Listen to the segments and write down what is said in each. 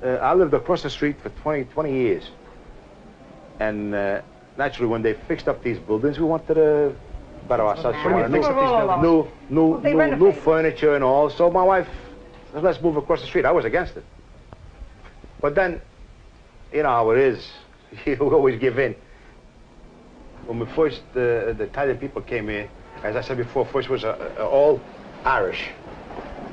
I lived across the street for 20 years. And naturally, when they fixed up these buildings, we wanted to better ourselves. New furniture and all. So my wife said, let's move across the street. I was against it. But then, you know how it is. You always give in. When we first, the Italian people came here, as I said before, first was all Irish.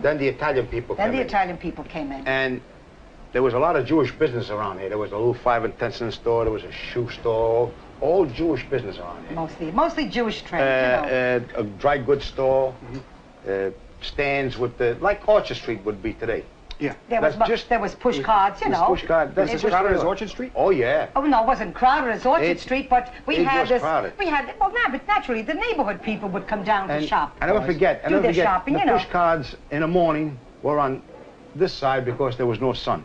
Then the Italian people came in. And there was a lot of Jewish business around here. There was a little 5 and 10 cent store. There was a shoe store. All Jewish business around here. Mostly Jewish trade, you know. A dry goods store. Stands with the, like Orchard Street would be today. Yeah. There was push cards, you know. Push card. Was it crowded as Orchard Street? Oh, yeah. Oh, no, it wasn't crowded as Orchard Street, but we had this. Crowded. Well, no, but naturally, the neighborhood people would come down to shop. I never forget. Shopping, the push cards in the morning were on this side because there was no sun.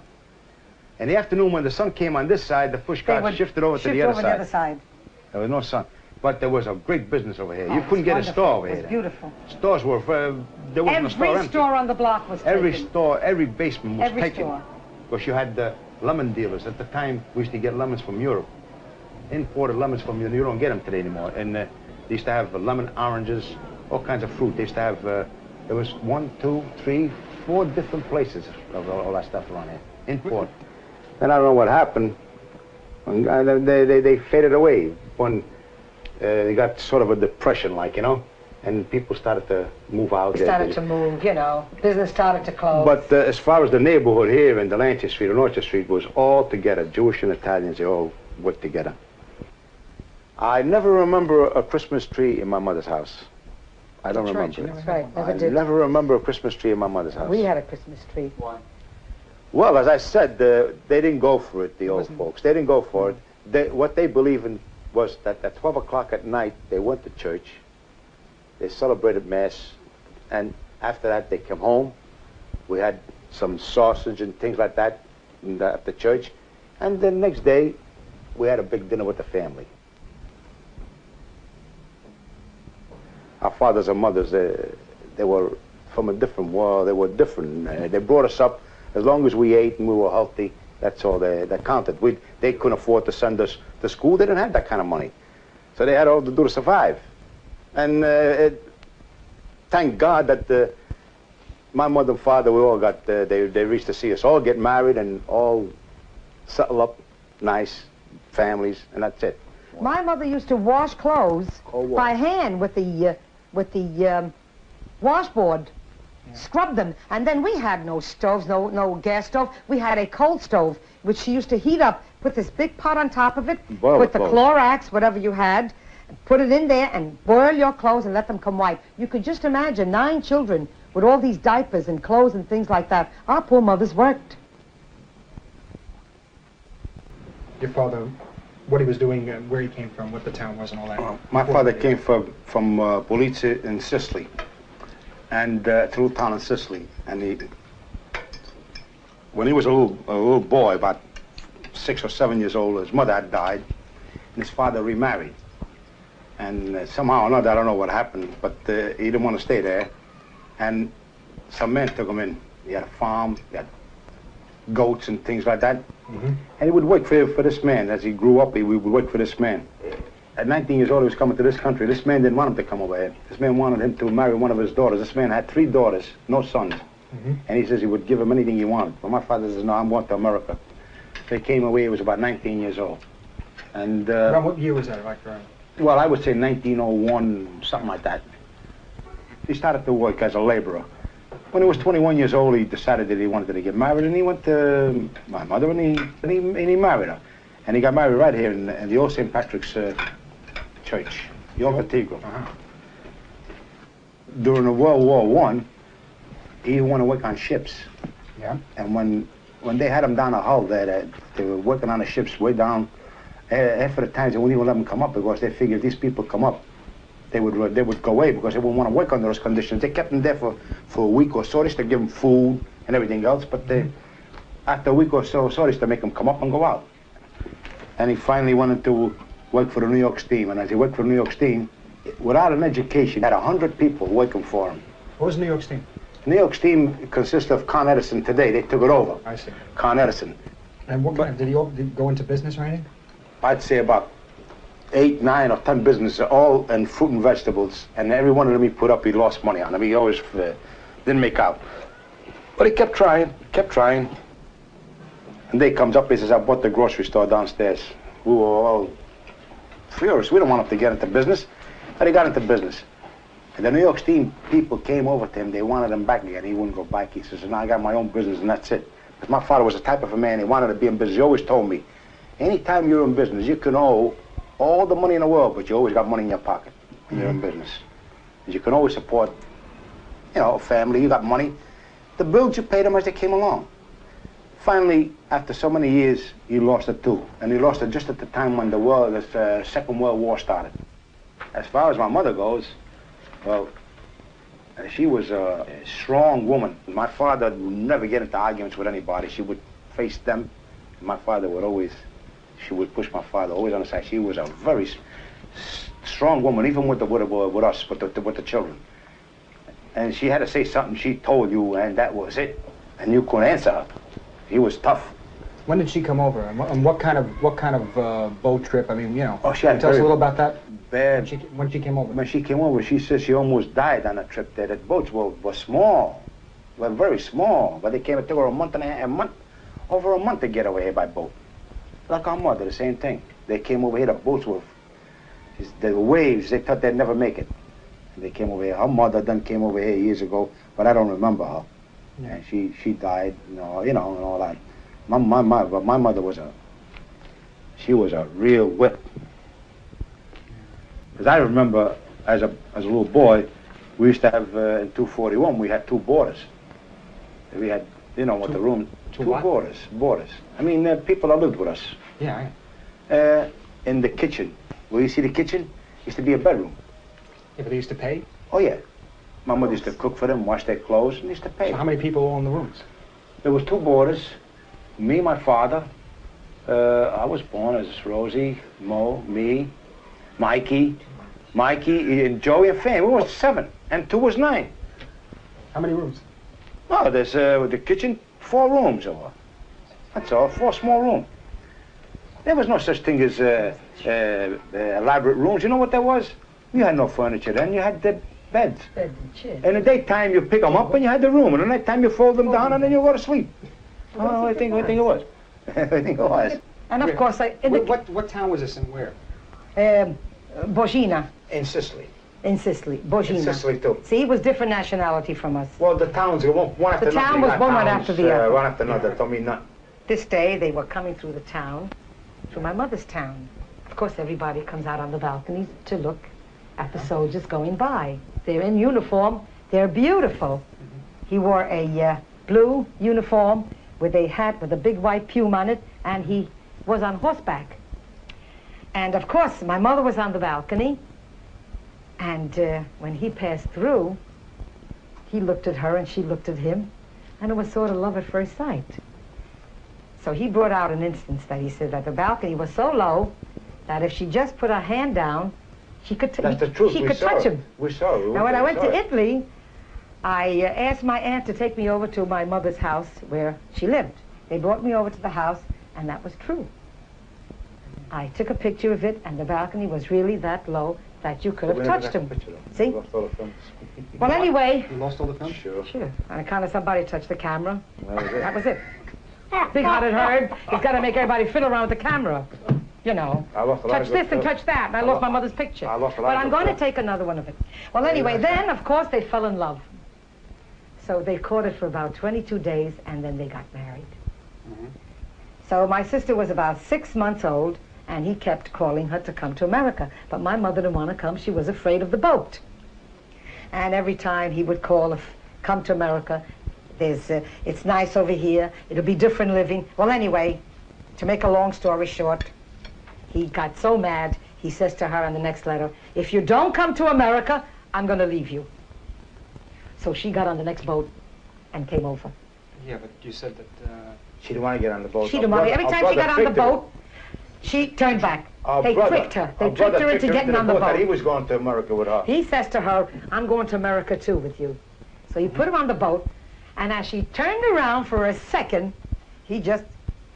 In the afternoon, when the sun came on this side, the push cards shifted over to the other side. There was no sun. But there was a great business over here. You couldn't get a store over here. It was beautiful. Stores were, there wasn't a store empty. Every store on the block was taken. Every store, every basement was taken. Every store. Because you had the lemon dealers. At the time, we used to get lemons from Europe. Imported lemons from Europe. You don't get them today anymore. And they used to have lemon, oranges, all kinds of fruit. They used to have, there was 1, 2, 3, 4 different places of all that stuff around here. Import. Then I don't know what happened. They faded away when they got sort of a depression, like, you know, and people started to move out. Started to move, you know. Business started to close. But as far as the neighborhood here in Delancey Street and Orchard Street was all together, Jewish and Italians, they all worked together. I never remember a Christmas tree in my mother's house. I don't remember it. That's right, never I did. never remember a Christmas tree in my mother's house. We had a Christmas tree. Why? Well, as I said, they didn't go for it, the old folks. They didn't go for it. What they believed in was that at 12 o'clock at night, they went to church, they celebrated Mass, and after that, they came home. We had some sausage and things like that at the church, and the next day, we had a big dinner with the family. Our fathers and mothers, they were from a different world. They were different. They brought us up. As long as we ate and we were healthy, that's all that counted. They couldn't afford to send us to school. They didn't have that kind of money. So they had all to do to survive. And thank God that my mother and father, we all got, they reached to see us all get married and all settle up nice families, and that's it. My mother used to wash clothes by hand with the washboard. Scrub them, and then we had no stoves, no gas stove. We had a coal stove, which she used to heat up, put this big pot on top of it, put the Clorox, whatever you had, put it in there and boil your clothes and let them come white. You could just imagine 9 children with all these diapers and clothes and things like that. Our poor mothers worked. Your father, what he was doing, where he came from, what the town was and all that? My father came from Polizia in Sicily. And through town in Sicily, and when he was a little boy, about 6 or 7 years old, his mother had died, and his father remarried. And somehow or another, I don't know what happened, but he didn't want to stay there, and some men took him in. He had a farm, he had goats and things like that, and he would work for this man. As he grew up, he would work for this man. At 19 years old, he was coming to this country. This man didn't want him to come over here. This man wanted him to marry one of his daughters. This man had 3 daughters, no sons. And he says he would give him anything he wanted. But my father says, no, I'm going to America. They came away, he was about 19 years old. And around what year was that, like around? Well, I would say 1901, something like that. He started to work as a laborer. When he was 21 years old, he decided that he wanted to get married, and he went to my mother, and he married her. And he got married right here in the old St. Patrick's Church, the old cathedral. During the World War I, he wanted to work on ships. Yeah. And when they had him down a hull there, they were working on the ships way down. Half of the times they wouldn't even let them come up because they figured if these people come up, they would go away because they wouldn't want to work under those conditions. They kept them there for a week or so. They used to give them food and everything else, but after a week or so, they used to make them come up and go out. And he finally wanted to work for the New York Steam. And as he worked for the New York Steam, without an education, he had 100 people working for him. What was New York Steam? New York's team consists of Con Edison today. They took it over. I see. Con Edison. And what kind of, did he go into business or anything? I'd say about 8, 9, or 10 businesses, all in fruit and vegetables, and every one of them he put up, he lost money on them. He always didn't make out. But he kept trying, And day comes up, he says, I bought the grocery store downstairs. We were all furious. We don't want him to get into business. But he got into business. And the New York Steam people came over to him. They wanted him back again. He wouldn't go back. He says, no, I got my own business, and that's it. Because my father was the type of a man, he wanted to be in business. He always told me, anytime you're in business, you can owe all the money in the world, but you always got money in your pocket when you're in business. And you can always support, you know, a family. You got money. The bills, you paid them as they came along. Finally, after so many years, he lost it too. And he lost it just at the time when the Second World War started. As far as my mother goes, well, she was a strong woman. My father would never get into arguments with anybody. She would face them. My father would always, she would push my father always on the side. She was a very strong woman, even with us, with the children. And she had to say something, she told you, and that was it. And you couldn't answer her. He was tough. When did she come over? And what kind of boat trip? I mean, you know. Oh, she had tell us a little about that. Bad. When she came over. When she came over, she says she almost died on a trip there. The boats were small, were very small. But they came. It took her over a month to get over here by boat. Like our mother, the same thing. They came over here. The boats were, the waves. They thought they'd never make it. And they came over here. Her mother then came over here years ago, but I don't remember her. Yeah. And she died, you know, and all that. My mother was she was a real whip. Because I remember as a little boy, we used to have in 241 we had 2 boarders. We had, you know, what the room, 2 boarders. I mean, people that lived with us. Yeah. In the kitchen, where you see the kitchen, used to be a bedroom. Yeah, but they used to pay. Oh yeah, my mother used to cook for them, wash their clothes, and used to pay. So how many people were in the rooms? There was 2 boarders. Me, my father, I was born as Rosie, Mo, me, Mikey, and Joey, and Fan. We were 7, and 2 was 9. How many rooms? Oh, there's the kitchen, 4 rooms over. That's all, 4 small rooms. There was no such thing as elaborate rooms. You know what that was? You had no furniture then. You had the beds. Bed and chair. In the daytime, you pick them up and you had the room. And at night time, you fold them down and then you go to sleep. Oh, I think it was. I think it was. And of course, what town was this and where? Bogina. In Sicily. In Sicily, Bogina. In Sicily too. See, he was different nationality from us. Well, the towns were one after another. The town was one right after the other. One after another. Told me nothing. This day, they were coming through the town, through my mother's town. Of course, everybody comes out on the balconies to look at the soldiers going by. They're in uniform. They're beautiful. He wore a blue uniform with a hat with a big white plume on it, and he was on horseback. And of course, my mother was on the balcony, and when he passed through, he looked at her and she looked at him, and it was sort of love at first sight. So he brought out an instance that he said that the balcony was so low that if she just put her hand down, she could That's the truth. She could touch him. We saw it. Now, when I went to Italy, I asked my aunt to take me over to my mother's house where she lived. They brought me over to the house, and that was true. I took a picture of it, and the balcony was really that low that you could have touched him. See? Well, anyway. You lost all the film? Sure. Sure. On account of somebody touched the camera. That was it. Big-hearted herd. He's got to make everybody fiddle around with the camera. You know, touch this and touch that, and I lost my mother's picture. But I'm going to take another one of it. Well, anyway, then, of course, they fell in love. So they courted for about 22 days, and then they got married. So my sister was about 6 months old, and he kept calling her to come to America. But my mother didn't want to come. She was afraid of the boat. And every time he would call, come to America, it's nice over here, it'll be different living. Well, anyway, to make a long story short, he got so mad, he says to her in the next letter, if you don't come to America, I'm going to leave you. So she got on the next boat and came over. Yeah, but you said that... She didn't want to get on the boat. She didn't want to. Every time she got on the boat, she turned back. They tricked her. They tricked her into getting on the boat. He was going to America with her. He says to her, I'm going to America too with you. So he put her on the boat, and as she turned around for a second, he just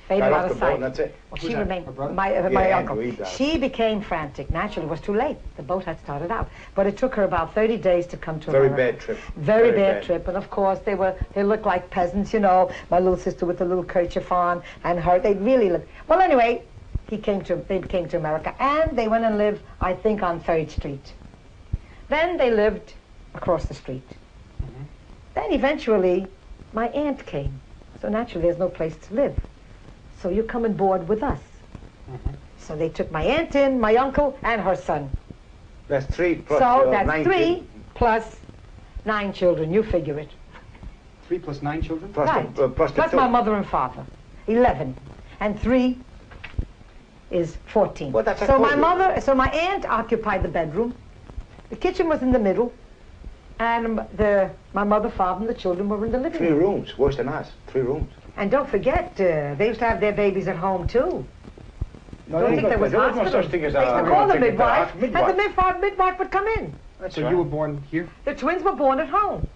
faded out of sight. That's it. Well, she remained, my Yeah, uncle. Andrew, She became frantic. Naturally, it was too late. The boat had started out. But it took her about 30 days to come to America. Very bad trip. Very bad trip. And of course, they looked like peasants, you know. My little sister with the little kerchief on, and her, they really looked. Well, anyway, they came to America, and they went and lived, I think, on 3rd Street. Then they lived across the street. Mm-hmm. Then eventually, my aunt came. So naturally, there's no place to live. So you come and board with us. Mm-hmm. So they took my aunt in, my uncle, and her son. That's 3 plus So that's 9 3 kids. plus 9 children. You figure it. 3 plus 9 children? Plus Right. plus Plus two. my mother and father. 11. And 3 is 14. Well, that's so I told you. so my aunt occupied the bedroom. The kitchen was in the middle. And my mother, father, and the children were in the living 3 room. rooms, worse than us. 3 rooms. And don't forget, they used to have their babies at home, too. No, Don't think there was no hospital. such thing as They used to a call the thing as midwife, a and the midwife would come in. That's So right. you were born here? The twins were born at home.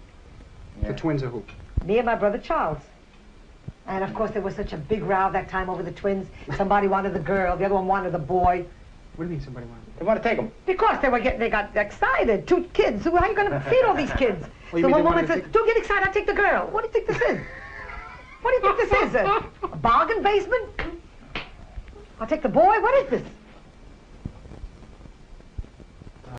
The twins are who? Me and my brother Charles. And of course there was such a big row that time over the twins. Somebody wanted the girl, the other one wanted the boy. What do you mean somebody wanted? They want to take them. Because they got excited. 2 kids. How are you going to feed all these kids? Oh, you So mean one they woman wanted to says, take- don't get excited, I'll take the girl. What do you think this is? What do you think this is? A bargain basement? I'll take the boy? What is this?